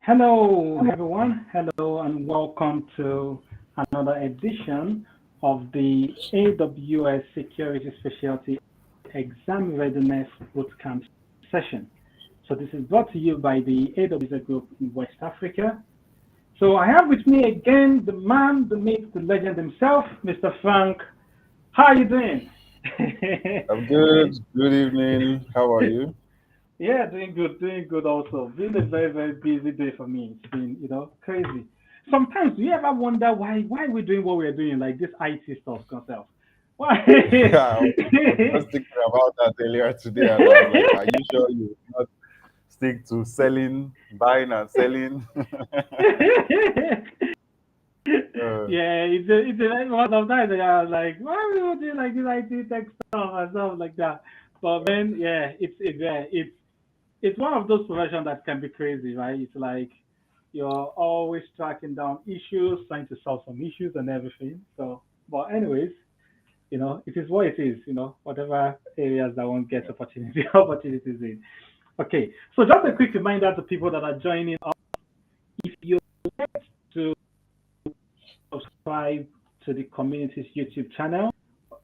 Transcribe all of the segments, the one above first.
Hello, everyone. Hello, and welcome to another edition of the AWS Security Specialty Exam Readiness Bootcamp session. So, this is brought to you by the AWS Group in West Africa. So, I have with me again the man, the myth, the legend himself, Mr. Frank. How are you doing? I'm good. Good evening. How are you? Yeah, doing good also. Been a very, very busy day for me. It's been, crazy. Sometimes do you ever wonder why we're doing what we're doing, like this IT stuff, yourself? Why? I was just thinking about that earlier today, and I was like, "Are you sure you will not stick to selling, buying, and selling?" uh, Sometimes I was like, why are we all doing like this IT tech stuff and stuff like that? But then yeah, it's one of those professions that can be crazy, right? It's like you're always tracking down issues, trying to solve some issues and everything. So, but anyways, it is what it is. Whatever areas that won't get opportunities in. Okay, so just a quick reminder to people that are joining us: if you want to subscribe to the community's YouTube channel,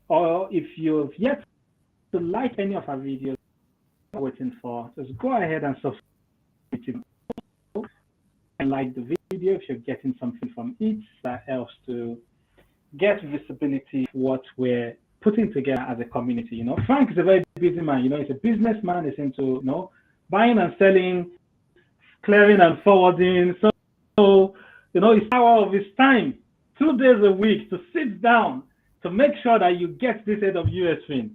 or if you've yet to like any of our videos, waiting for, just go ahead and subscribe and like the video if you're getting something from it that helps to get visibility of what we're putting together as a community. Frank is a very busy man. He's a businessman. He's into buying and selling, clearing and forwarding. So it's hour of his time, 2 days a week to sit down to make sure that you get this AWS thing.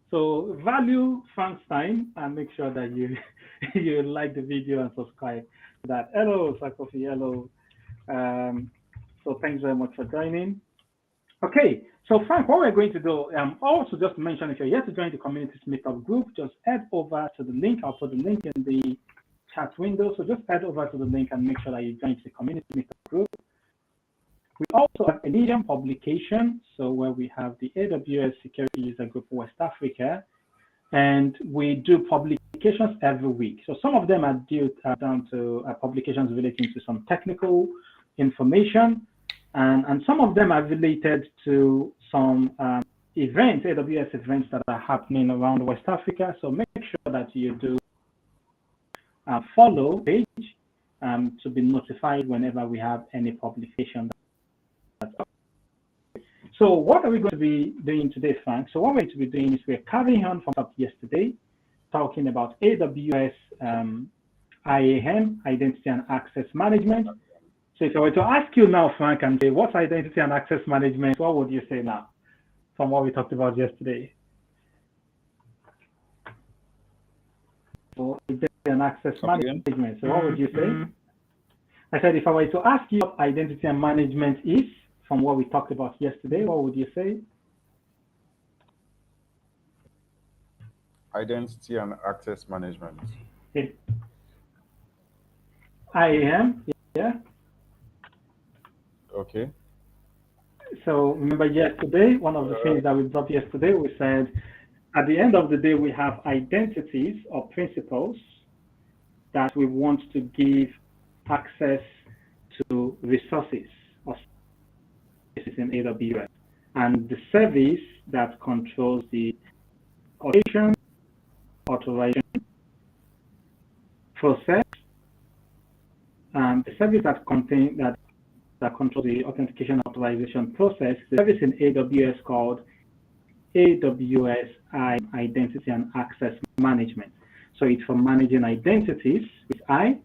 So value Frank's time and make sure that you you like the video and subscribe to that. Hello, Sakofi. Hello. Um, so thanks very much for joining. Okay, so Frank, what we're going to do, also just to mention, if you're yet to join the community's meetup group, just head over to the link. I'll put the link in the chat window. So just head over to the link and make sure that you join the community meetup group. We also have a Medium publication, so where we have the AWS Security User Group West Africa, and we do publications every week. So some of them are due down to publications relating to some technical information, and some of them are related to some events, AWS events that are happening around West Africa. So make sure that you do follow page to be notified whenever we have any publication. So what are we going to be doing today, Frank? So what we're going to be doing is we're carrying on from up yesterday, talking about AWS IAM, Identity and Access Management. So if I were to ask you now, Frank, and say, what's identity and access management, what would you say now from what we talked about yesterday? So identity and access management. So what would you say? I said, if I were to ask you what identity and management is from what we talked about yesterday, what would you say? Identity and access management. IAM, yeah. Okay. So remember yesterday, one of the things that we dropped yesterday, we said at the end of the day, we have identities or principles that we want to give access to resources or services in AWS, and the service that controls the authorization process, the service that controls the authentication authorization process, the service in AWS called AWS Identity and Access Management. So it's for managing identities with I,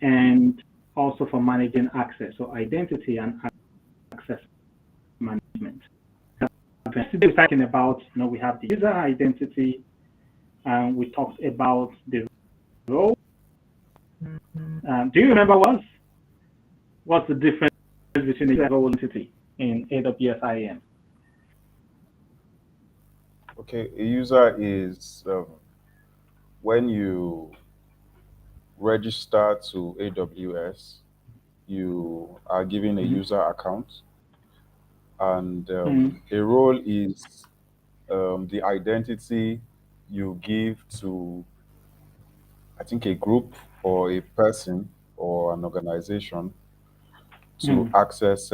and also for managing access. So identity and access management. Today we're talking about, we have the user identity, and we talked about the role. Do you remember what's the difference between the role entity in AWS IAM? Okay. A user is when you register to AWS, you are given a user account, and a role is the identity you give to, I think, a group or a person or an organization to access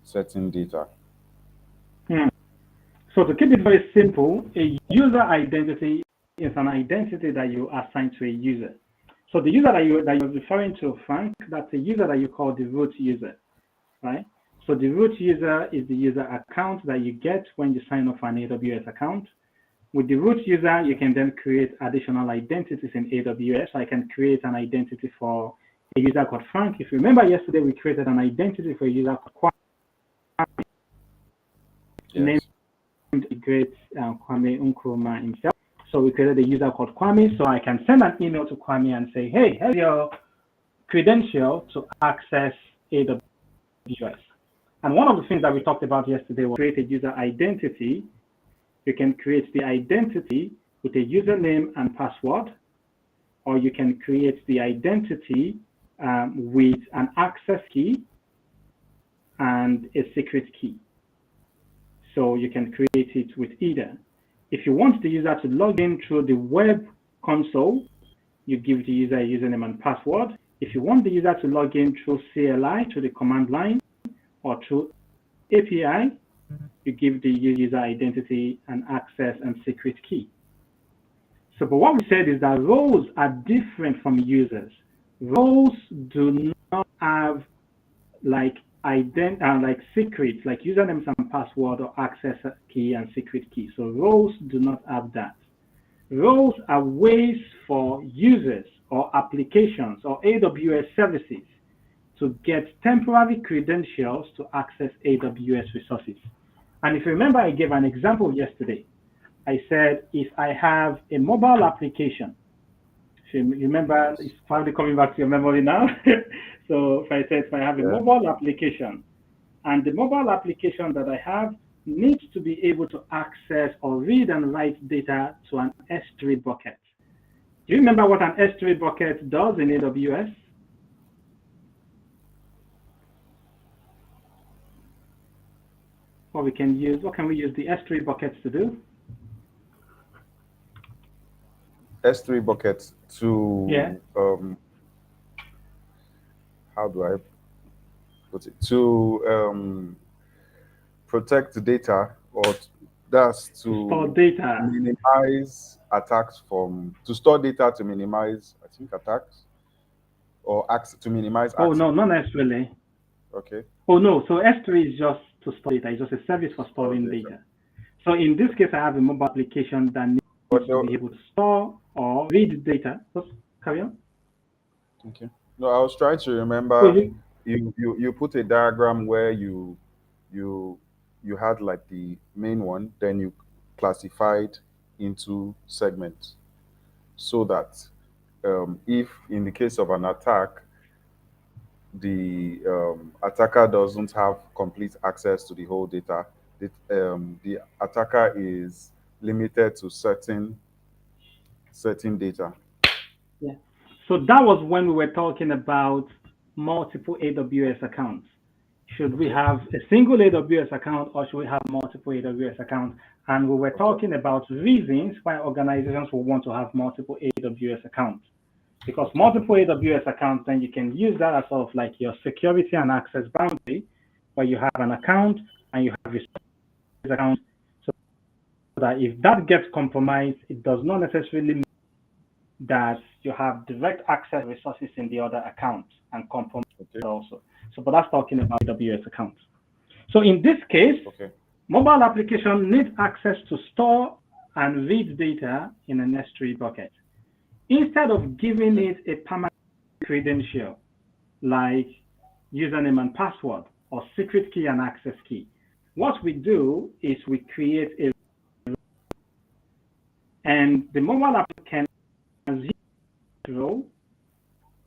certain data. So to keep it very simple, a user identity is an identity that you assign to a user. So the user that you're referring to, Frank, that's a user that you call the root user, right? So the root user is the user account that you get when you sign up for an AWS account. With the root user, you can then create additional identities in AWS. I can create an identity for a user called Frank. If you remember yesterday, we created an identity for a user called Kwame, named the great Kwame Nkrumah himself. So we created a user called Kwame. So I can send an email to Kwame and say, hey, here's your credential to access AWS. And one of the things that we talked about yesterday was create a user identity. You can create the identity with a username and password, or you can create the identity with an access key and a secret key. So you can create it with either. If you want the user to log in through the web console, you give the user a username and password. If you want the user to log in through CLI, through the command line, or through API, you give the user identity and access and secret key. So, but what we said is that roles are different from users. Roles do not have like secrets, like usernames and password or access key and secret key. So roles do not have that. Roles are ways for users or applications or AWS services to get temporary credentials to access AWS resources. And if you remember, I gave an example yesterday. I said, if I have a mobile application, if you remember, it's probably coming back to your memory now. So if I said, if I have a mobile application, and the mobile application that I have needs to be able to access or read and write data to an S3 bucket. Do you remember what an S3 bucket does in AWS? What can we use the S3 buckets to do? S3 buckets to how do I put it? To protect the data, or that's to store data, minimize attacks to store data to minimize, I think, attacks, or to minimize access. Oh no, not necessarily. Okay. Oh no, so S3 is just to store data. It's just a service for storing data. So in this case, I have a mobile application that needs to be able to store or read data. Just carry on. Okay. No, I was trying to remember. You put a diagram where you had like the main one, then you classified into segments, so that if in the case of an attack, the attacker doesn't have complete access to the whole data, the attacker is limited to certain data. Yeah. So that was when we were talking about multiple AWS accounts. Should we have a single AWS account, or should we have multiple AWS accounts? And we were talking about reasons why organizations will want to have multiple AWS accounts. Because multiple AWS accounts, then you can use that as sort of like your security and access boundary, where you have an account and you have a account, so that if that gets compromised, it does not necessarily mean that you have direct access to resources in the other account and compromise also. So, but that's talking about AWS accounts. So in this case, mobile application needs access to store and read data in an S3 bucket. Instead of giving it a permanent credential like username and password or secret key and access key, what we do is we create a and the mobile app can assume role,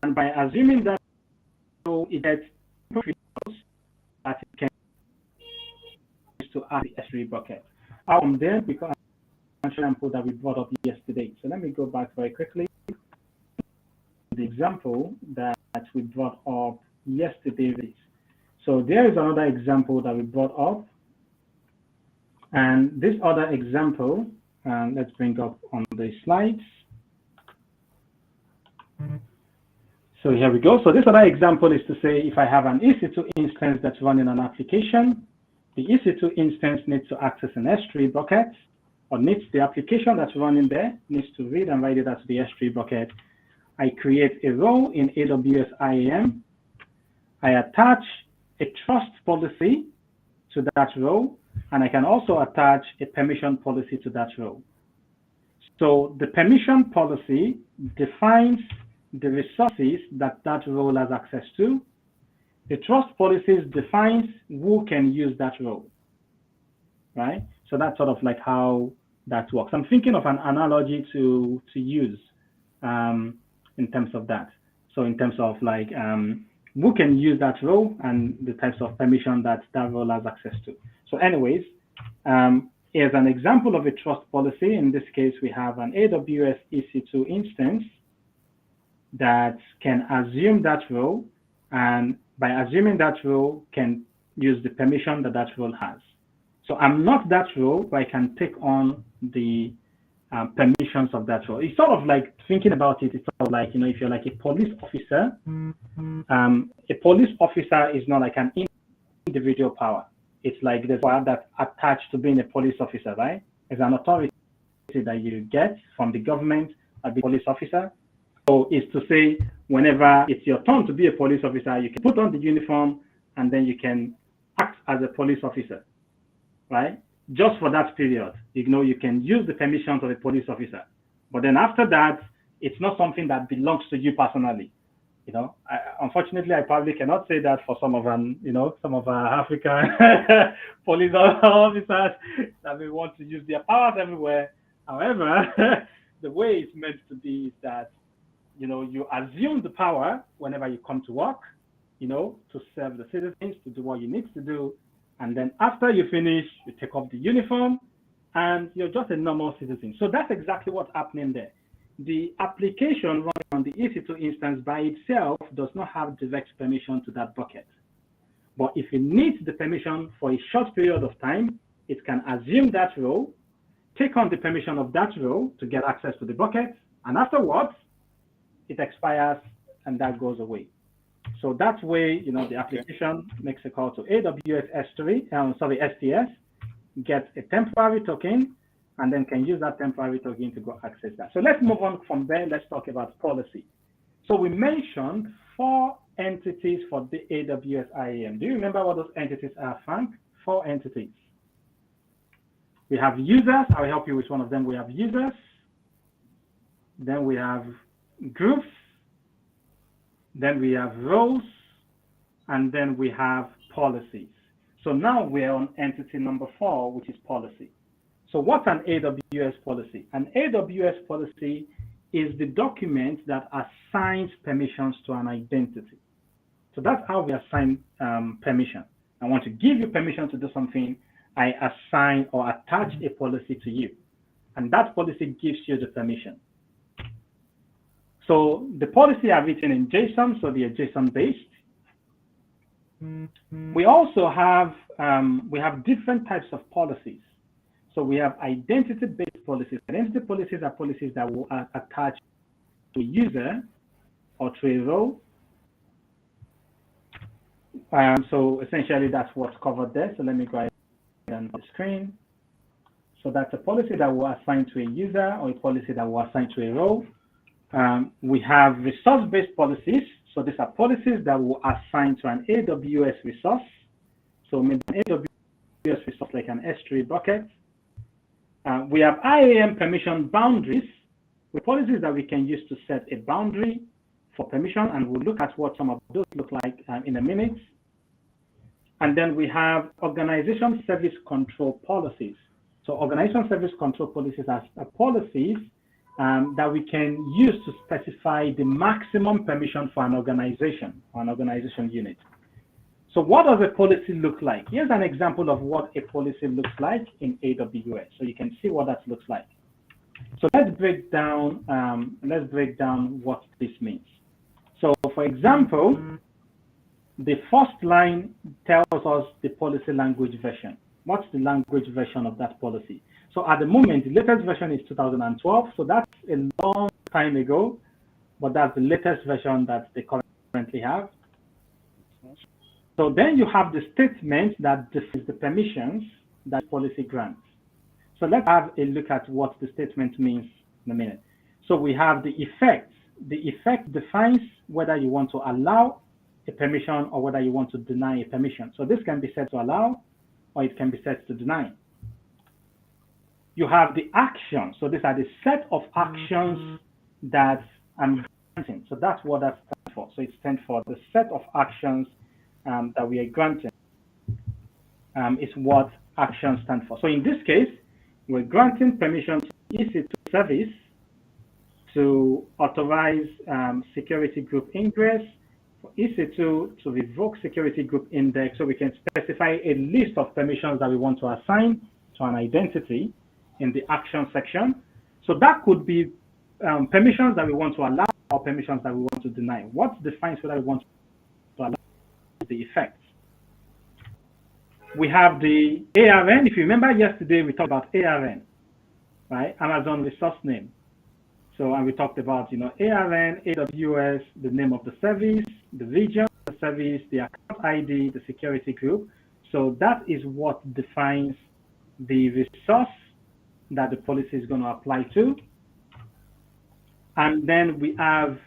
and by assuming that role, it gets credentials that it can use to add the S3 bucket. From there, because an example that we brought up yesterday. So let me go back very quickly. The example that we brought up yesterday. So there is another example that we brought up. And this other example, let's bring up on the slides. So here we go. So this other example is to say if I have an EC2 instance that's running an application, the EC2 instance needs to access an S3 bucket, or needs the application that's running there, needs to read and write it as the S3 bucket. I create a role in AWS IAM. I attach a trust policy to that role, and I can also attach a permission policy to that role. So the permission policy defines the resources that that role has access to. The trust policies defines who can use that role, right? So that's sort of like how that works. I'm thinking of an analogy to use in terms of that. So in terms of like who can use that role and the types of permission that that role has access to. So anyways, here's an example of a trust policy. In this case, we have an AWS EC2 instance that can assume that role, and by assuming that role can use the permission that that role has. So I'm not that role, but I can take on the permissions of that role. It's sort of like thinking about it. It's sort of like, if you're like a police officer, a police officer is not like an individual power. It's like the power that's attached to being a police officer, right? It's an authority that you get from the government as a police officer. So it's to say, whenever it's your turn to be a police officer, you can put on the uniform and then you can act as a police officer, right? Just for that period, you can use the permissions of a police officer. But then after that, it's not something that belongs to you personally. Unfortunately, I probably cannot say that for some of our African police officers that may want to use their powers everywhere. However, the way it's meant to be is that you assume the power whenever you come to work, to serve the citizens, to do what you need to do. And then after you finish, you take off the uniform and you're just a normal citizen. So that's exactly what's happening there. The application running on the EC2 instance by itself does not have direct permission to that bucket. But if it needs the permission for a short period of time, it can assume that role, take on the permission of that role to get access to the bucket, and afterwards, it expires and that goes away. So that way, the application makes a call to AWS STS, gets a temporary token, and then can use that temporary token to go access that. So let's move on from there. Let's talk about policy. So we mentioned 4 entities for the AWS IAM. Do you remember what those entities are, Frank? 4 entities. We have users. I'll help you with one of them. We have users. Then we have groups. Then we have roles. And then we have policies. So now we're on entity number 4, which is policy. So what's an AWS policy? An AWS policy is the document that assigns permissions to an identity. So that's how we assign permission. I want to give you permission to do something. I assign or attach a policy to you. And that policy gives you the permission. So the policy are written in JSON, so they are JSON-based. We also have different types of policies. So we have identity-based policies. Identity policies are policies that will attach to a user or to a role. So essentially, that's what's covered there. So let me go ahead on the screen. So that's a policy that will assign to a user or a policy that will assign to a role. We have resource-based policies. So these are policies that will assign to an AWS resource. So maybe an AWS resource like an S3 bucket. We have IAM permission boundaries, with policies that we can use to set a boundary for permission, and we'll look at what some of those look like in a minute. And then we have organization service control policies. So organization service control policies are policies that we can use to specify the maximum permission for an organization or an organization unit. So what does a policy look like? Here's an example of what a policy looks like in AWS. So you can see what that looks like. So let's break down what this means. So for example, the first line tells us the policy language version. What's the language version of that policy? So at the moment, the latest version is 2012. So that's a long time ago. but that's the latest version that they currently have. So then you have the statement that defines the permissions that policy grants. So let's have a look at what the statement means in a minute. So we have the effect. The effect defines whether you want to allow a permission or whether you want to deny a permission. So this can be set to allow or it can be set to deny. You have the action. So these are the set of actions that I'm granting. So that's what that stands for. So it stands for the set of actions that we are granting is what actions stand for. So in this case, we're granting permission to EC2 service to authorize security group ingress, for EC2 to revoke security group index, so we can specify a list of permissions that we want to assign to an identity in the action section. So that could be permissions that we want to allow or permissions that we want to deny. What defines whether we want to allow the effects? We have the ARN. If you remember yesterday, we talked about ARN, right? Amazon Resource Name. So, and we talked about, ARN, AWS, the name of the service, the region of the service, the account ID, the security group. So that is what defines the resource that the policy is going to apply to. And then we have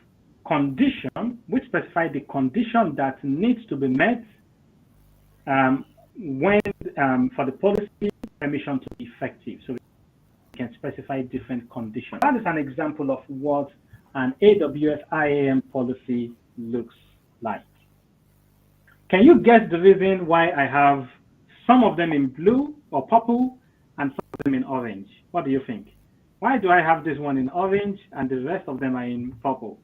condition, which specify the condition that needs to be met when for the policy permission to be effective. So we can specify different conditions. That is an example of what an AWS IAM policy looks like. Can you guess the reason why I have some of them in blue or purple and some of them in orange? What do you think? Why do I have this one in orange and the rest of them are in purple?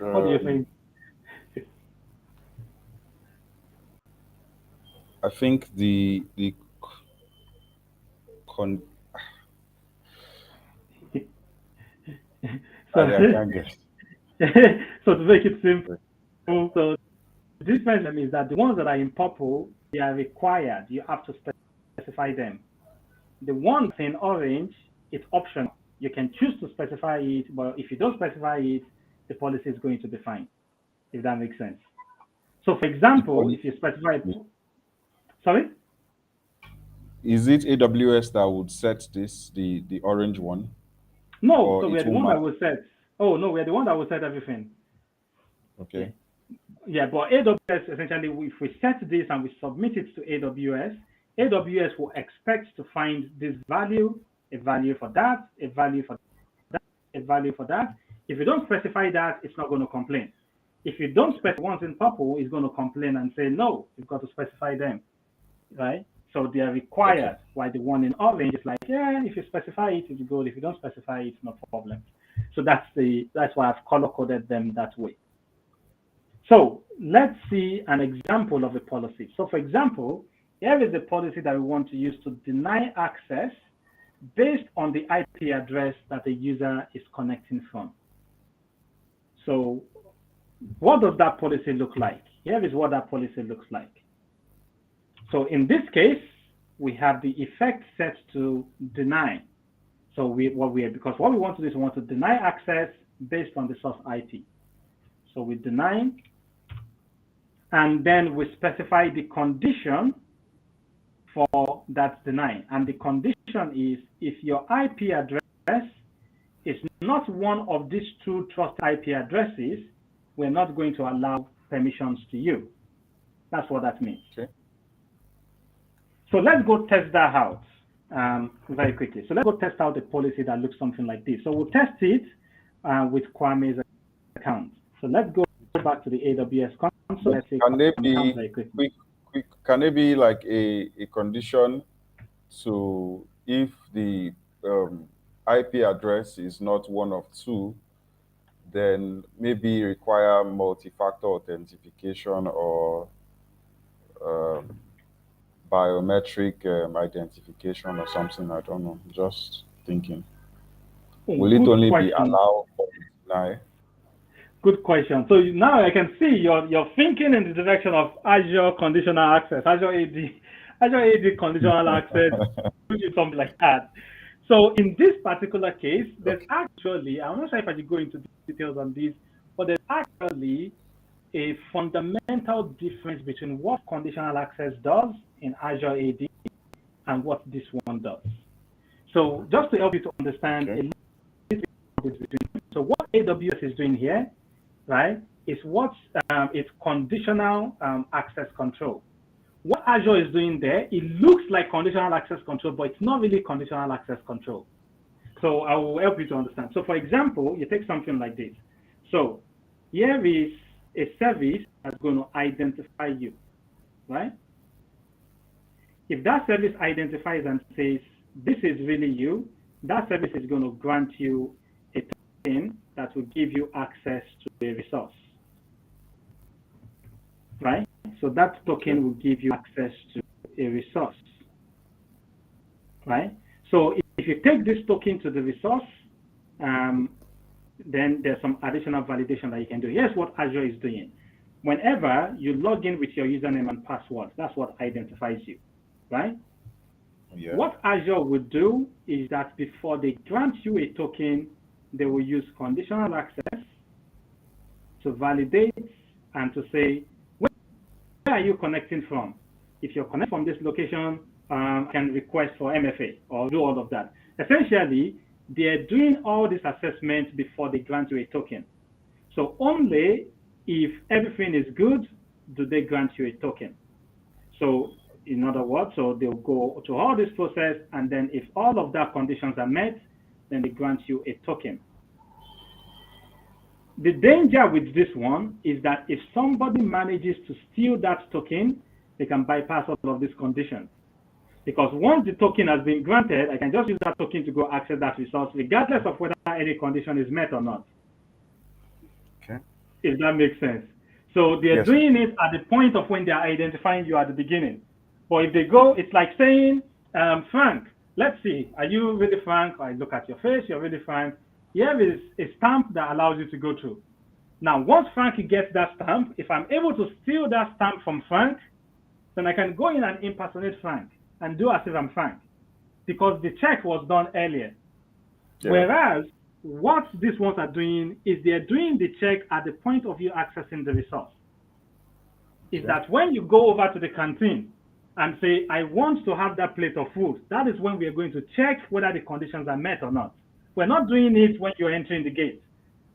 What do you think? I think the so, I can't guess. So to make it simple, so the difference is that the ones that are in purple, they are required. You have to specify them. The ones in orange, it's optional. You can choose to specify it, but if you don't specify it, the policy is going to be fine, if that makes sense. So for example, if you specify, sorry? Is it AWS that would set this, the orange one? No, so we're the one that will set. Oh, no, we're the one that will set everything. Okay. Yeah, but AWS, essentially, if we set this and we submit it to AWS, AWS will expect to find this value, a value for that, a value for that, a value for that. If you don't specify that, it's not going to complain. If you don't specify ones in purple, it's going to complain and say, no, you've got to specify them, right? So they are required, okay. While the one in orange is like, yeah, if you specify it, it's good. If you don't specify it, it's no problem. So that's why I've color-coded them that way. So let's see an example of a policy. So for example, here is the policy that we want to use to deny access based on the IP address that the user is connecting from. So what does that policy look like? Here is what that policy looks like. So in this case, we have the effect set to deny. So because what we want to do is we want to deny access based on the source IP. So we deny, and then we specify the condition for that deny. And the condition is if your IP address is not one of these two trusted IP addresses, we're not going to allow permissions to you. That's what that means. Okay. So let's go test that out very quickly. So let's go test out a policy that looks something like this. So we'll test it with Kwame's account. So let's go back to the AWS console. Let's see can there be like a condition to if the IP address is not one of two, then maybe require multi-factor authentication or biometric identification or something? I don't know. Just thinking. Will it only be allowed or deny? Good question. So now I can see you're thinking in the direction of Azure conditional access, Azure AD conditional access, which is something like that. So in this particular case, there's actually, I'm not sure if I should go into details on this, but there's actually a fundamental difference between what conditional access does in Azure AD and what this one does. So just to help you to understand a little bit between them. So what AWS is doing here, right, is it's conditional access control. What Azure is doing there, it looks like conditional access control, but it's not really conditional access control. So I will help you to understand. So for example, you take something like this. So here is a service that's going to identify you, right? If that service identifies and says, this is really you, that service is going to grant you a token that will give you access to a resource, right? So that token will give you access to a resource, right? So if you take this token to the resource, then there's some additional validation that you can do. Here's what Azure is doing. Whenever you log in with your username and password, that's what identifies you, right? Yeah. What Azure would do is that before they grant you a token, they will use conditional access to validate and to say, where are you connecting from? If you're connecting from this location, can request for MFA or do all of that. Essentially, they're doing all these assessments before they grant you a token. So only if everything is good do they grant you a token. So in other words, so they'll go to all this process, and then if all of that conditions are met, then they grant you a token. The danger with this one is that if somebody manages to steal that token, they can bypass all of these conditions. Because once the token has been granted, I can just use that token to go access that resource, regardless of whether any condition is met or not. Okay. If that makes sense. So they're doing it at the point of when they're identifying you at the beginning. But if they go, it's like saying, Frank, let's see, are you really Frank? I look at your face, you're really Frank. Here is a stamp that allows you to go through. Now, once Frank gets that stamp, if I'm able to steal that stamp from Frank, then I can go in and impersonate Frank and do as if I'm Frank, because the check was done earlier. Yeah. Whereas what these ones are doing is they're doing the check at the point of you accessing the resource. Is that when you go over to the canteen and say, I want to have that plate of food, that is when we are going to check whether the conditions are met or not. We're not doing it when you're entering the gate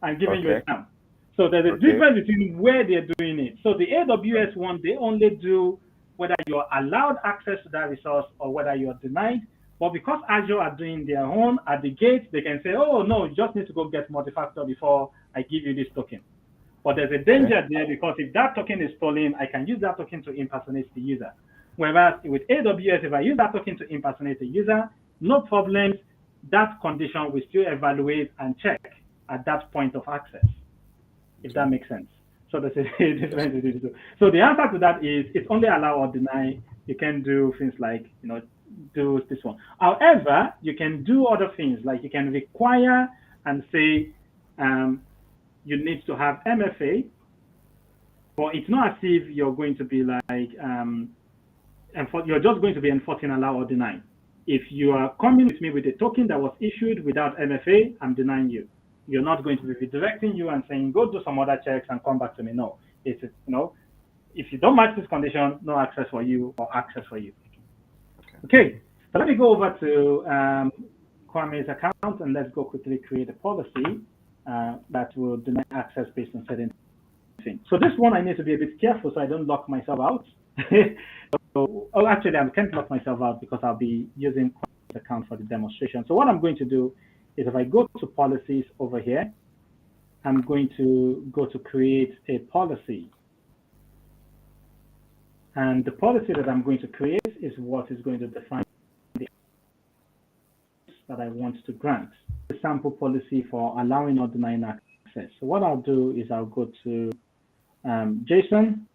and giving you a stamp. So there's a difference between where they're doing it. So the AWS one, they only do whether you're allowed access to that resource or whether you're denied. But because Azure are doing their own at the gate, they can say, oh, no, you just need to go get multi-factor before I give you this token. But there's a danger there, because if that token is stolen, I can use that token to impersonate the user. Whereas with AWS, if I use that token to impersonate the user, no problems. That condition will still evaluate and check at that point of access, if that makes sense. So that's a difference. So the answer to that is it's only allow or deny. You can do things like, do this one. However, you can do other things, like you can require and say you need to have MFA, but it's not as if you're going to be like, you're just going to be enforcing allow or deny. If you are coming with me with a token that was issued without MFA, I'm denying you. You're not going to be redirecting you and saying, go do some other checks and come back to me. No, it's, if you don't match this condition, no access for you or access for you. Okay, so let me go over to Kwame's account, and let's go quickly create a policy that will deny access based on certain things. So this one I need to be a bit careful so I don't lock myself out. Actually, I can't lock myself out because I'll be using Kwame's account for the demonstration. So what I'm going to do is, if I go to policies over here, I'm going to go to create a policy. And the policy that I'm going to create is what is going to define the that I want to grant. The sample policy for allowing or denying access. So what I'll do is I'll go to JSON,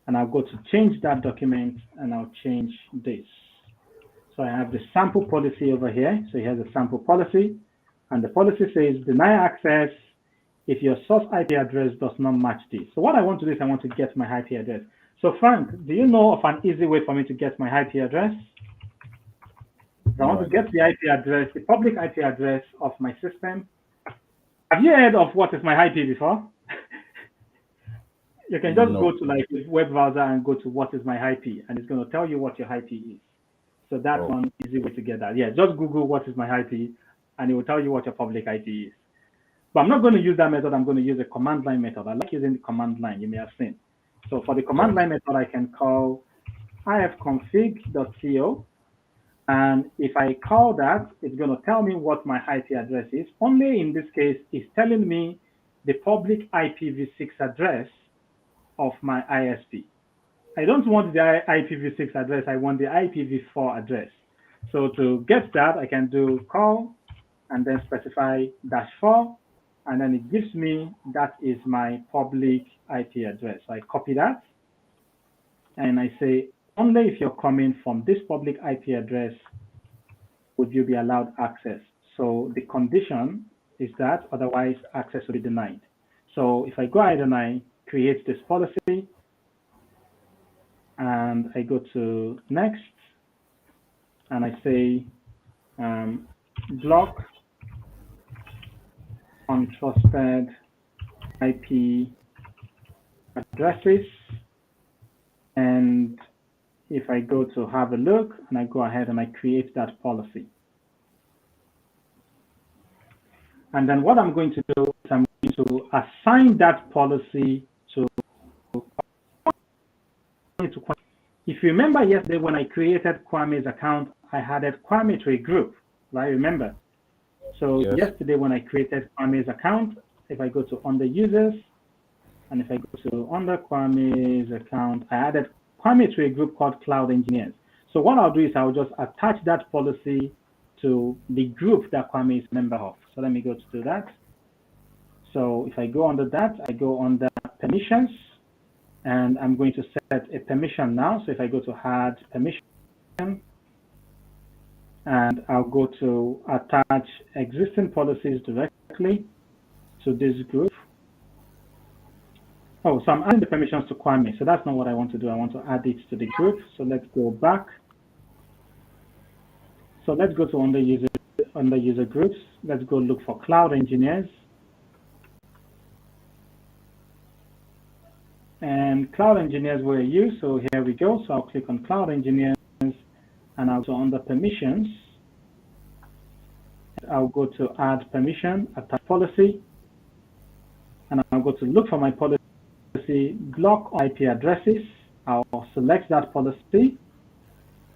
and I'll go to change that document, and I'll change this. So I have the sample policy over here. So here's a sample policy, and the policy says deny access if your source IP address does not match this. So what I want to do is I want to get my IP address. So Frank, do you know of an easy way for me to get my IP address? So I No, want I to get don't. the IP address, the public IP address of my system. Have you heard of what is my IP before? You can just go No. to like a web browser and go to what is my IP, and it's going to tell you what your IP is. So that's Oh, one easy way to get that. Yeah, just Google what is my IP, and it will tell you what your public IP is. But I'm not going to use that method. I'm going to use a command line method. I like using the command line. You may have seen. So for the command yes. line method, I can call ifconfig.co, and if I call that, it's going to tell me what my IP address is. Only in this case, it's telling me the public IPv6 address of my ISP. I don't want the IPv6 address. I want the IPv4 address. So to get that, I can do call and then specify -4, and then it gives me that is my public IP address. So I copy that and I say only if you're coming from this public IP address would you be allowed access. So the condition is that otherwise access will be denied. So if I go ahead and I create this policy and I go to next and I say block untrusted IP addresses, and if I go to have a look and I go ahead and I create that policy. And then what I'm going to do is I'm going to assign that policy to Kwame. If you remember yesterday when I created Kwame's account, I added Kwame to a group, right? Remember? So Yes. yesterday when I created Kwame's account, if I go to under users, and if I go to under Kwame's account, I added Kwame to a group called Cloud Engineers. So what I'll do is I'll just attach that policy to the group that Kwame is a member of. So let me go to do that. So if I go under that, I go under permissions, and I'm going to set a permission now. So if I go to add permission, and I'll go to attach existing policies directly to this group. Oh, so I'm adding the permissions to Kwame. So that's not what I want to do. I want to add it to the group. So let's go back. So let's go to under user groups. Let's go look for cloud engineers. And cloud engineers were used. So here we go. So I'll click on cloud engineers and I'll go under permissions. I'll go to add permission, attach policy, and I'll go to look for my policy, block IP addresses. I'll select that policy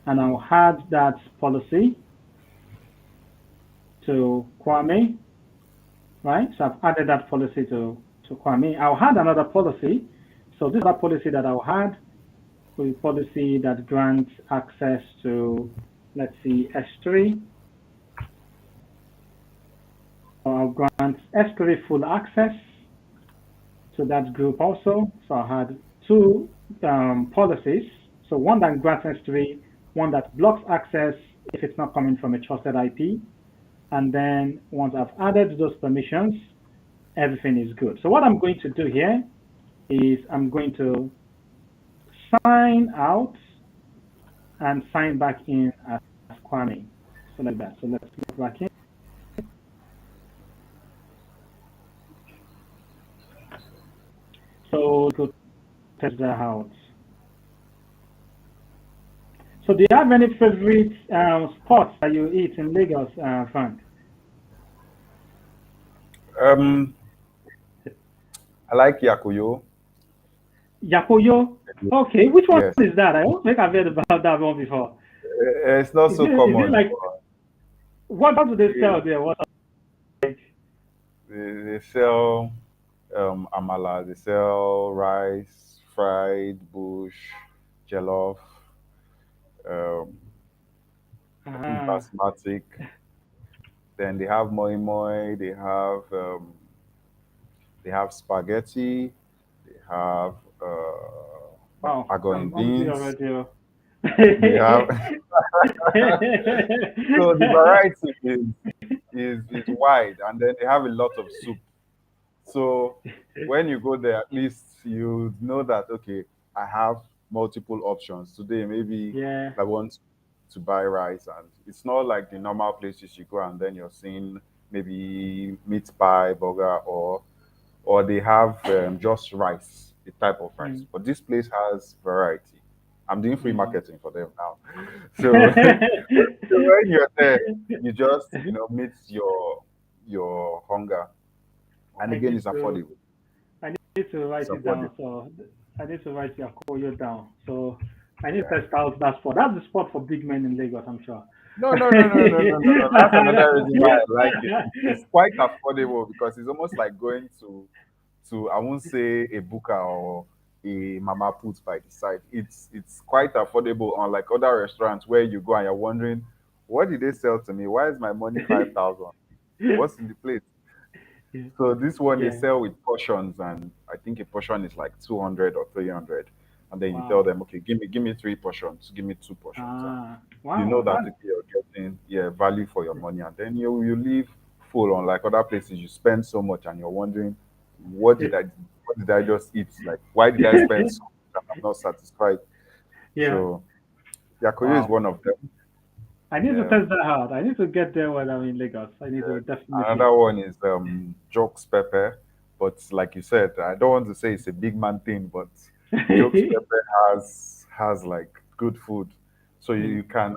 and I'll add that policy to Kwame, right? So I've added that policy to Kwame. I'll add another policy. So this is a policy that I'll add, a policy that grants access to, let's see, S3. So I'll grant S3 full access to that group also. So I had two policies. So one that grants S3, one that blocks access if it's not coming from a trusted IP. And then once I've added those permissions, everything is good. So what I'm going to do here is I'm going to sign out and sign back in as Kwame. So like that. So let's click back in. So go test that out. So do you have any favorite spots that you eat in Lagos, Frank? Um, I like Yakuyo. Yakoyo? Okay, which one Yes. is that? I don't think I've heard about that one before. It's not Is so it common. like, what do they sell They, there? What like, they sell amala, they sell rice, fried bush, jollof, um, ah, basmatic. Then they have moi moi. They have spaghetti. They have wow, agoin I'm hungry beans. already. Oh. They have so the variety is wide, and then they have a lot of soup. So when you go there, at least you know that okay, I have multiple options today. Maybe Yeah, I want to buy rice, and it's not like the normal places you go and then you're seeing maybe meat pie, burger, or they have just rice, the type of rice. Mm. But this place has variety. I'm doing free Yeah. marketing for them now. So, so when you're there, you just meet your hunger, and I again, need it's to affordable. I need to It's write it affordable. down. So I need to write your Koyo down. So I need Yeah. to test out that spot. That's the spot for big men in Lagos, I'm sure. No, no, no, no, no, no, no, no. That's another reason why I like it. It's quite affordable because it's almost like going to I won't say a Buka or a Mama Put by the side. It's quite affordable, unlike other restaurants where you go and you're wondering, what did they sell to me? Why is my money 5,000? What's in the plate? So this one they Yeah. sell with portions, and I think a portion is like 200 or 300. And then you tell Wow. them, okay, give me three portions, give me two portions, and Ah. you know Wow. that if you're getting value for your money, and then you leave full. Unlike other places, you spend so much and you're wondering, what did I just eat? Like, why did I spend so much and I'm not satisfied? Yeah. So Yakoyo is Wow. one of them. I need to Yeah. test that out. I need to get there when I'm in Lagos. I need to definitely. Another one is Jokes Pepper, but like you said, I don't want to say it's a big man thing, but Jokes Pepper has like good food, so Mm.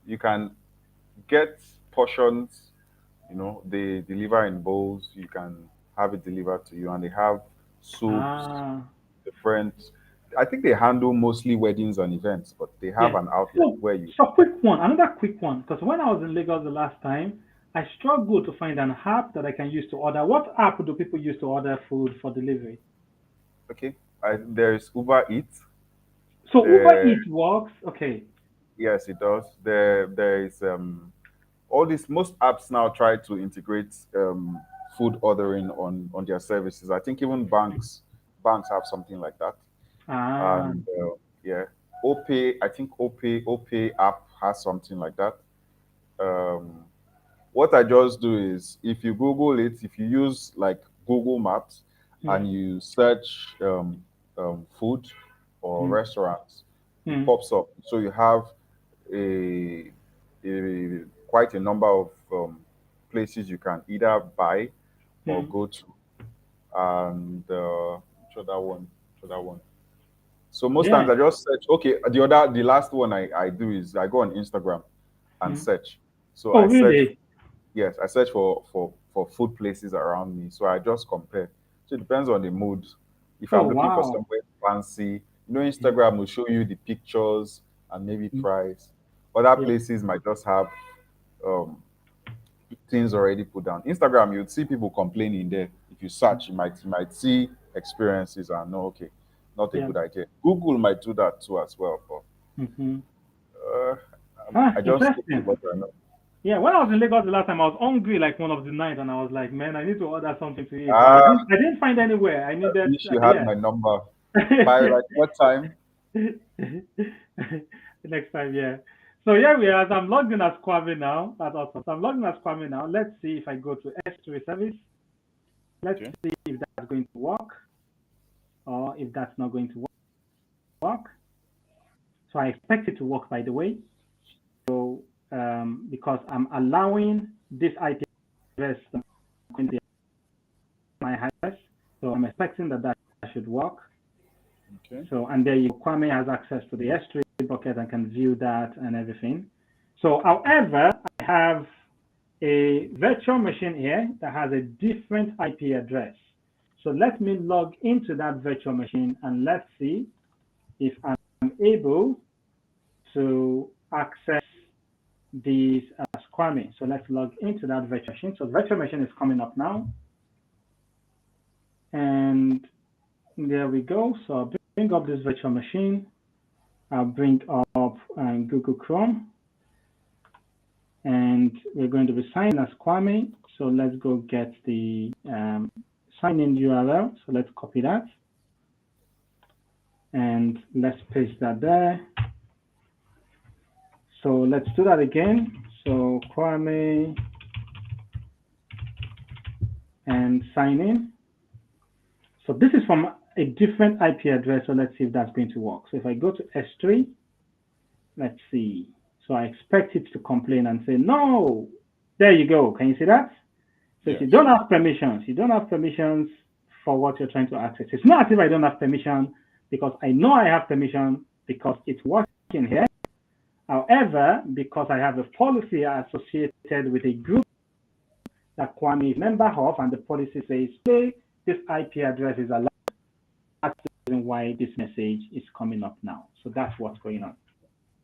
you can get portions. They deliver in bowls. You can have it delivered to you, and they have soups, Ah. different. I think they handle mostly weddings and events, but they have Yeah. an outlet So, where you. so quick one, another quick one. Because when I was in Lagos the last time, I struggled to find an app that I can use to order. What app do people use to order food for delivery? Okay, there is Uber Eats. So Uber There, Eats works. Okay. yes, it does. There is all these most apps now try to integrate food ordering on their services. I think even banks have something like that. Ah. And yeah, OPay, I think OPay app has something like that. Um, what I just do is if you Google it, if you use like Google Maps Yeah. and you search food or Mm. restaurants, it Mm. pops up. So you have a, a quite a number of places you can either buy or Mm. go to. And which other one? Which other one? So most Yeah. times I just search. Okay, the last one I do is I go on Instagram and Mm. search. So Oh, I search. really? Yes, I search for food places around me. So I just compare. So it depends on the mood. If Oh, I'm looking for wow. somewhere fancy, Yeah. Instagram will show you the pictures and maybe Mm. price. Other Yeah. places might just have um, things already put down. Instagram, you'd see people complaining there. If you search, you might see experiences and know, okay, not a Yeah. good idea. Google might do that too as well, but Mm-hmm. uh, Ah, I just stick to interesting. what I know. Yeah, when I was in Lagos the last time, I was hungry like one of the night, and I was like, man, I need to order something to eat, but I Ah, didn't. I didn't find anywhere. I I needed. wish you had Yeah. my number. By like what time? Next time, yeah. So here we are. I'm logged in as Kwame now. That's awesome. So I'm logged in as Kwame now. Let's see if I go to S3 service. Let's Okay. see if that's going to work or if that's not going to work. So I expect it to work, by the way. So because I'm allowing this IP address to my address, so I'm expecting that should work. Okay. So and there you Kwame has access to the S3 bucket and can view that and everything. So however, I have a virtual machine here that has a different IP address. So let me log into that virtual machine and let's see if I'm able to access these as Kwame. So let's log into that virtual machine. So the virtual machine is coming up now. And there we go. So I'll bring up this virtual machine. I'll bring up Google Chrome. And we're going to be signing as Kwame. So let's go get the sign in URL. So let's copy that. And let's paste that there. So let's do that again. So Kwame and sign in. So this is from a different IP address. So let's see if that's going to work. So if I go to S3, let's see. So I expect it to complain and say, no, there you go. Can you see that? So Yes. if you don't have permissions, you don't have permissions for what you're trying to access. It's not as if I don't have permission because I know I have permission because it's working here. However, because I have a policy associated with a group that Kwame is a member of, and the policy says, hey, this IP address is allowed. That's the reason why this message is coming up now. So that's what's going on.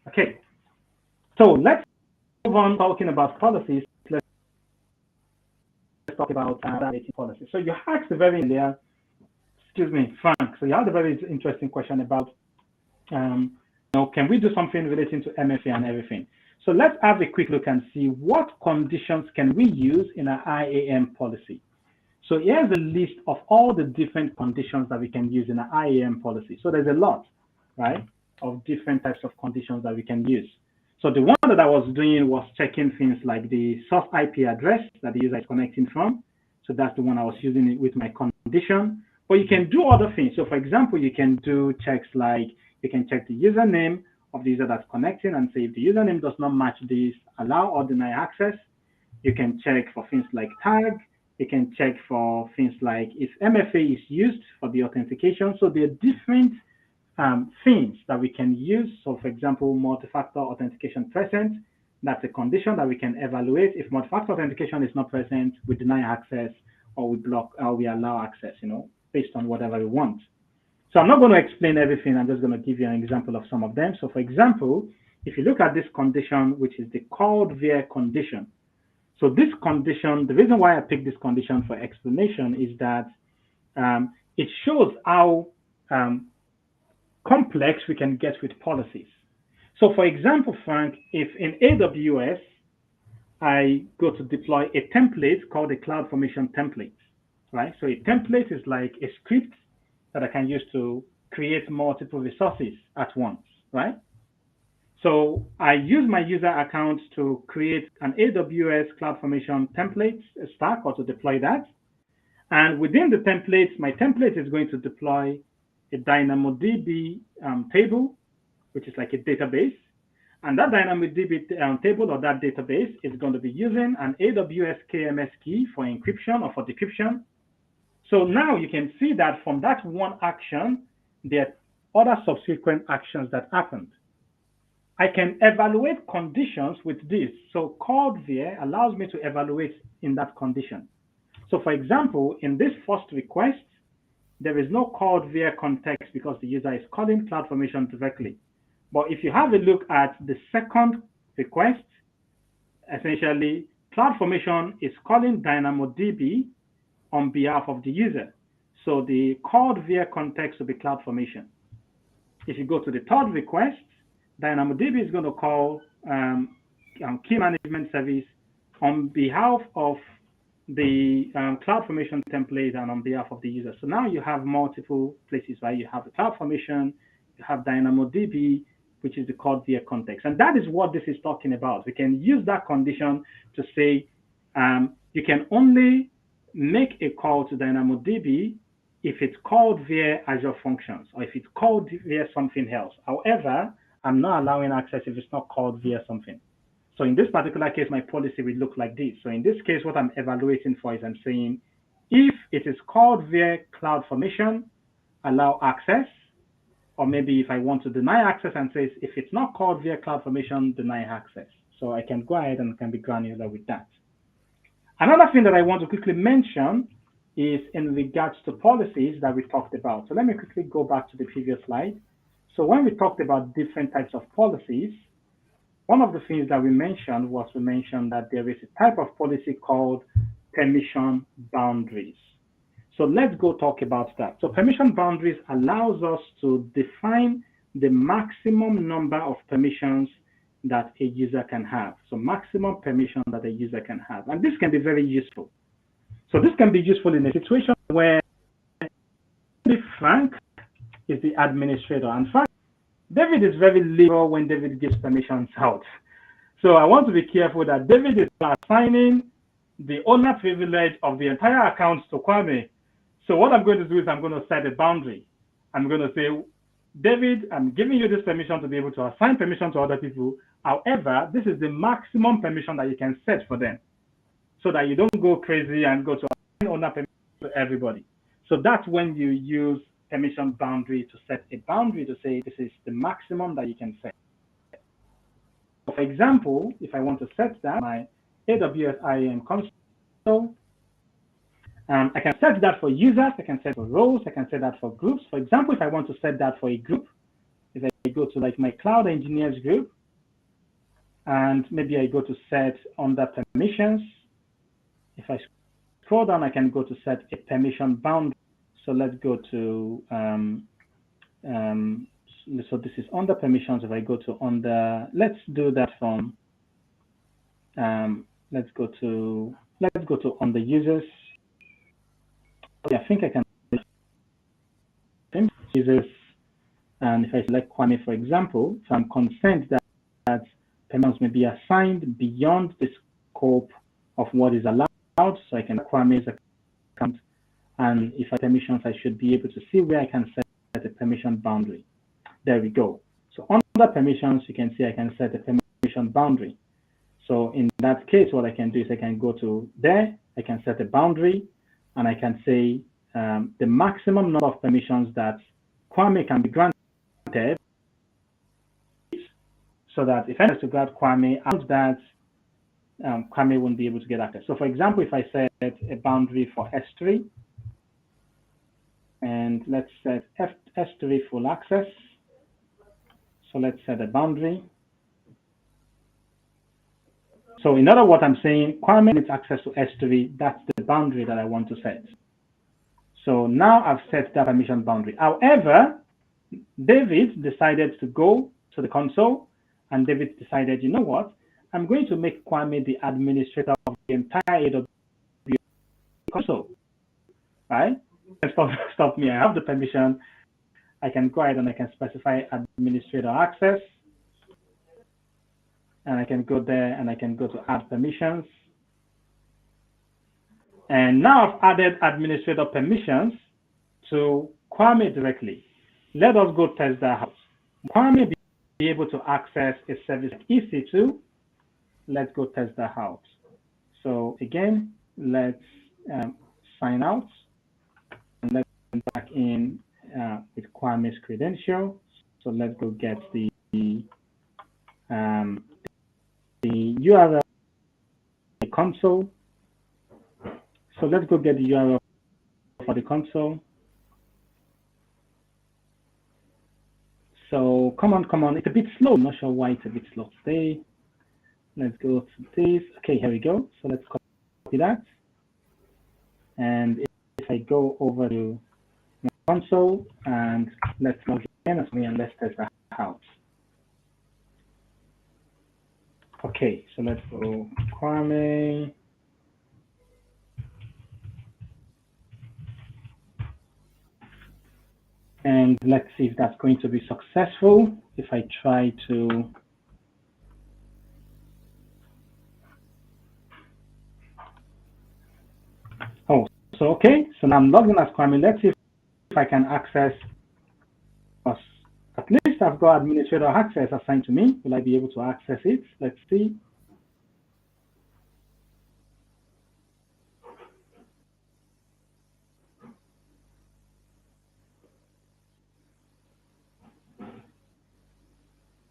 Okay. So let's move on talking about policies. Let's talk about policies. So you asked a very clear, excuse me, Frank. So you had a very interesting question about, can we do something relating to MFA and everything? So let's have a quick look and see what conditions can we use in our IAM policy. So here's a list of all the different conditions that we can use in our IAM policy. So there's a lot, right, of different types of conditions that we can use. So the one that I was doing was checking things like the source IP address that the user is connecting from. So that's the one I was using it with my condition. But you can do other things. So for example, you can do checks like you can check the username of the user that's connecting and say if the username does not match this, allow or deny access. You can check for things like tag. You can check for things like if MFA is used for the authentication. So there are different things that we can use. So for example, multi-factor authentication present, that's a condition that we can evaluate. If multi-factor authentication is not present, we deny access or we block or we allow access, based on whatever we want. So I'm not going to explain everything. I'm just going to give you an example of some of them. So for example, if you look at this condition, which is the called via condition. So this condition, the reason why I picked this condition for explanation is that it shows how complex we can get with policies. So for example, Frank, if in AWS, I go to deploy a template called a CloudFormation template, right? So a template is like a script that I can use to create multiple resources at once, right? So I use my user account to create an AWS CloudFormation template stack or to deploy that. And within the template, my template is going to deploy a DynamoDB table, which is like a database. And that DynamoDB table or that database is going to be using an AWS KMS key for encryption or for decryption. So now you can see that from that one action, there are other subsequent actions that happened. I can evaluate conditions with this. So called via allows me to evaluate in that condition. So for example, in this first request, there is no called via context because the user is calling CloudFormation directly. But if you have a look at the second request, essentially CloudFormation is calling DynamoDB on behalf of the user. So the called via context will be CloudFormation. If you go to the third request, DynamoDB is going to call key management service on behalf of the CloudFormation template and on behalf of the user. So now you have multiple places, right? You have the CloudFormation, you have DynamoDB, which is the called via context. And that is what this is talking about. We can use that condition to say you can only make a call to DynamoDB if it's called via Azure Functions or if it's called via something else. However, I'm not allowing access if it's not called via something. So in this particular case, my policy will look like this. So in this case, what I'm evaluating for is I'm saying, if it is called via CloudFormation, allow access, or maybe if I want to deny access and says, if it's not called via CloudFormation, deny access. So I can go ahead and can be granular with that. Another thing that I want to quickly mention is in regards to policies that we talked about. So let me quickly go back to the previous slide. So when we talked about different types of policies, one of the things that we mentioned was we mentioned that there is a type of policy called permission boundaries. So let's go talk about that. So permission boundaries allows us to define the maximum number of permissions that a user can have. So maximum permission that a user can have. And this can be very useful. So this can be useful in a situation where Frank is the administrator. And Frank, David is very liberal when David gives permissions out. So I want to be careful that David is assigning the owner privilege of the entire account to Kwame. So what I'm going to do is I'm going to set a boundary. I'm going to say, David, I'm giving you this permission to be able to assign permission to other people. However, this is the maximum permission that you can set for them so that you don't go crazy and go to owner permission to everybody. So that's when you use permission boundary to set a boundary to say this is the maximum that you can set. For example, if I want to set that my AWS IAM console, I can set that for users, I can set for roles, I can set that for groups. For example, if I want to set that for a group, if I go to like my cloud engineers group, and maybe I go to set under permissions. If I scroll down, I can go to set a permission boundary. So let's go to, so this is under permissions. If I go to under, let's do that from, let's go to under users. I think I can users, and if I select Kwame, for example, so I'm concerned that permissions may be assigned beyond the scope of what is allowed, so I can Kwame's account, and if I permissions, I should be able to see where I can set a permission boundary. There we go. So under permissions, you can see I can set a permission boundary. So in that case, what I can do is I can go to there, I can set a boundary, and I can say the maximum number of permissions that Kwame can be granted, so that if I was to grant Kwame out that Kwame won't be able to get access. So for example, if I set a boundary for S3, and let's set S3 full access. So let's set a boundary. So in other words, I'm saying Kwame needs access to S3. That's the boundary that I want to set. So now I've set that permission boundary. However, David decided to go to the console, and David decided, you know what? I'm going to make Kwame the administrator of the entire AWS console. Right? Stop me. I have the permission. I can go ahead and I can specify administrator access. And I can go there and I can go to add permissions. And now I've added administrator permissions to Kwame directly. Let us go test that out. Kwame be able to access a service like EC2. Let's go test that out. So again, let's sign out. And let's go back in with Kwame's credential. So let's go get the URL of the console. So let's go get the URL for the console. So come on, it's a bit slow. I'm not sure why it's a bit slow today. Let's go to this. Okay, here we go. So let's copy that. And if I go over to my console and let's log in as me and let's test that out. Okay, so let's go Kwame. And let's see if that's going to be successful. If I try to so okay, so now I'm logged in as Kwame. Let's see if I can access us. At least I've got administrator access assigned to me. Will I be able to access it? Let's see.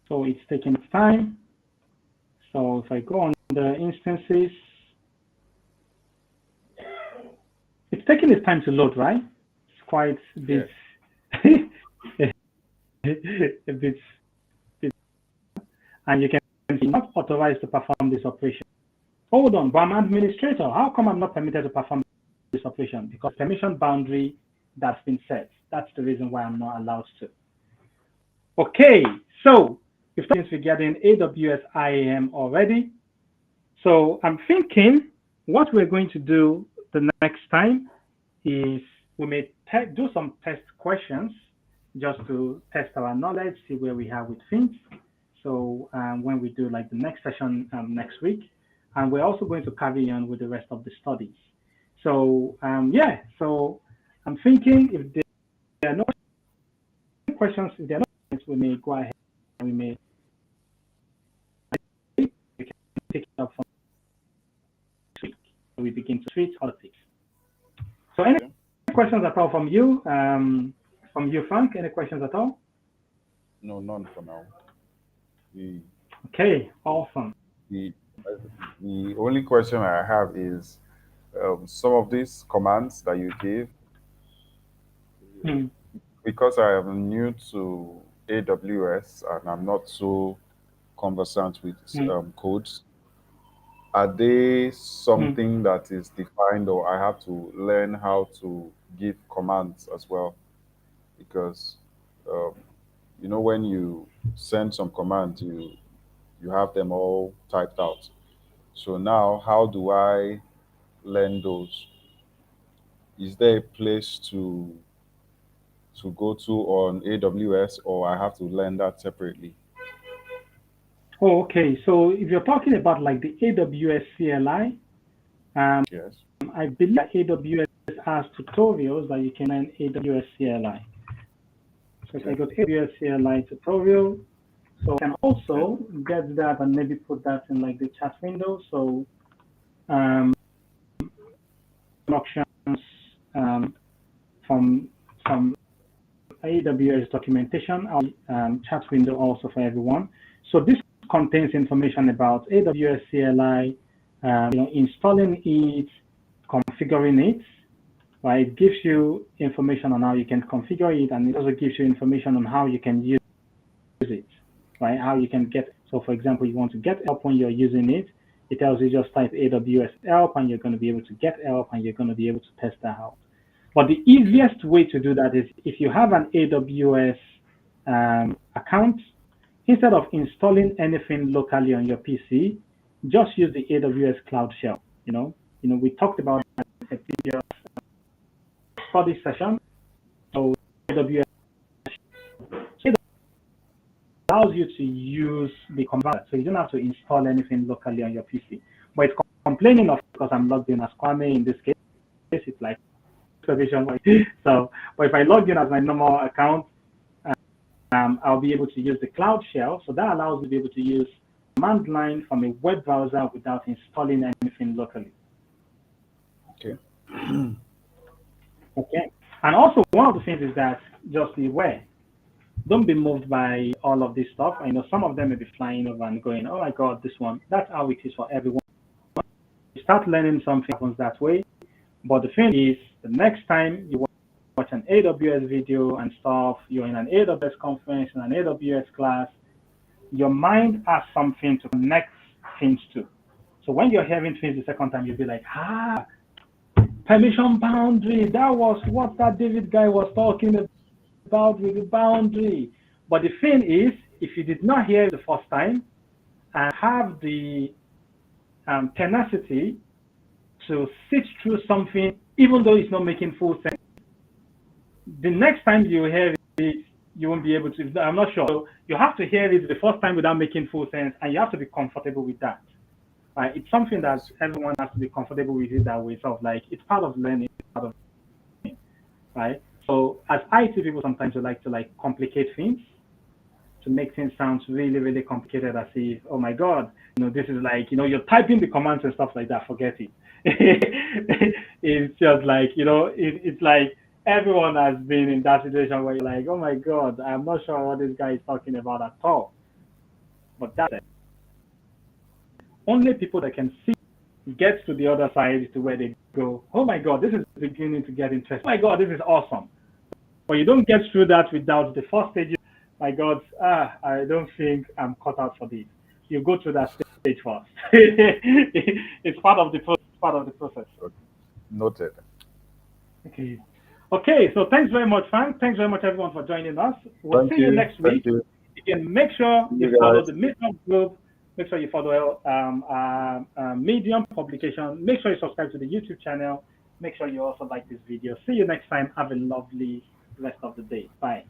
So it's taking time. So if I go on the instances, it's taking its time to load, right? It's quite a bit, a bit, and you can see not authorized to perform this operation. Hold on, but I'm administrator. How come I'm not permitted to perform this operation? Because permission boundary that's been set. That's the reason why I'm not allowed to. Okay, so we've talked regarding AWS IAM already. So I'm thinking what we're going to do the next time is we may do some test questions just to test our knowledge, see where we are with things. So when we do like the next session next week, and we're also going to carry on with the rest of the studies. So yeah, so I'm thinking if there are no questions, if there are no questions, we may go ahead and we may street, other tips. So any questions at all from you? From you, Frank? Any questions at all? No, none for now. The Okay, awesome. the the only question I have is some of these commands that you give, Hmm. because I am new to AWS and I'm not so conversant with Hmm. codes. Are they Hmm. something that is defined, or I have to learn how to give commands as well? Because um, when you send some commands, you have them all typed out. So now, how do I learn those? Is there a place to go to on AWS, or I have to learn that separately? Oh, okay. So if you're talking about like the AWS CLI, Yes. I believe that AWS has tutorials that you can learn AWS CLI. So if I Okay. go to AWS CLI tutorial, so I can Okay. also get that and maybe put that in like the chat window. So um, options from AWS documentation, chat window also for everyone. So this contains information about AWS CLI, installing it, configuring it. Right, it gives you information on how you can configure it, and it also gives you information on how you can use it. Right, how you can get. So, for example, you want to get help when you're using it. It tells you just type AWS help, and you're going to be able to get help, and you're going to be able to test that out. But the Okay. easiest way to do that is if you have an AWS account, instead of installing anything locally on your PC, just use the AWS Cloud Shell. We talked about that in a previous study session. So AWS allows you to use the converter, so you don't have to install anything locally on your PC. But it's complaining of because I'm logged in as Kwame in this case. It's like provision. So, but if I log in as my normal account, I'll be able to use the Cloud Shell. So that allows me to be able to use command line from a web browser without installing anything locally. Okay. Okay. And also, one of the things is that just be aware. Don't be moved by all of this stuff. I know some of them may be flying over and going, oh my God, this one. That's how it is for everyone. You start learning something happens that way. But the thing is, the next time you watch an AWS video and stuff, you're in an AWS conference, in an AWS class, your mind has something to connect things to. So when you're hearing things the second time, you'll be like, permission boundary. That was what that David guy was talking about with the boundary. But the thing is, if you did not hear it the first time and have the tenacity to sit through something, even though it's not making full sense, the next time you hear it, you won't be able to. I'm not sure. So you have to hear it the first time without making full sense, and you have to be comfortable with that. Right? It's something that Yes. everyone has to be comfortable with it that way. So like it's part of learning, part of learning, right? So as IT people, sometimes we like to like complicate things to make things sound really, really complicated. As if, oh my God, this is like, you're typing the commands and stuff like that. Forget it. It's just like, it's like everyone has been in that situation where you're like, oh my God, I'm not sure what this guy is talking about at all. But that's it. Only people that can see get to the other side to where they go, oh my God, this is beginning to get interesting. Oh my God, this is awesome. But you don't get through that without the first stage. My God, I don't think I'm cut out for this. You go through that stage first. It's part of the process. Okay. Noted. Okay. Okay. So thanks very much, Frank. Thanks very much, everyone, for joining us. We'll Thank see you you. next Thank week. you. You can make sure See you you follow guys. the Meetup group. Make sure you follow Medium publication. Make sure you subscribe to the YouTube channel. Make sure you also like this video. See you next time. Have a lovely rest of the day. Bye.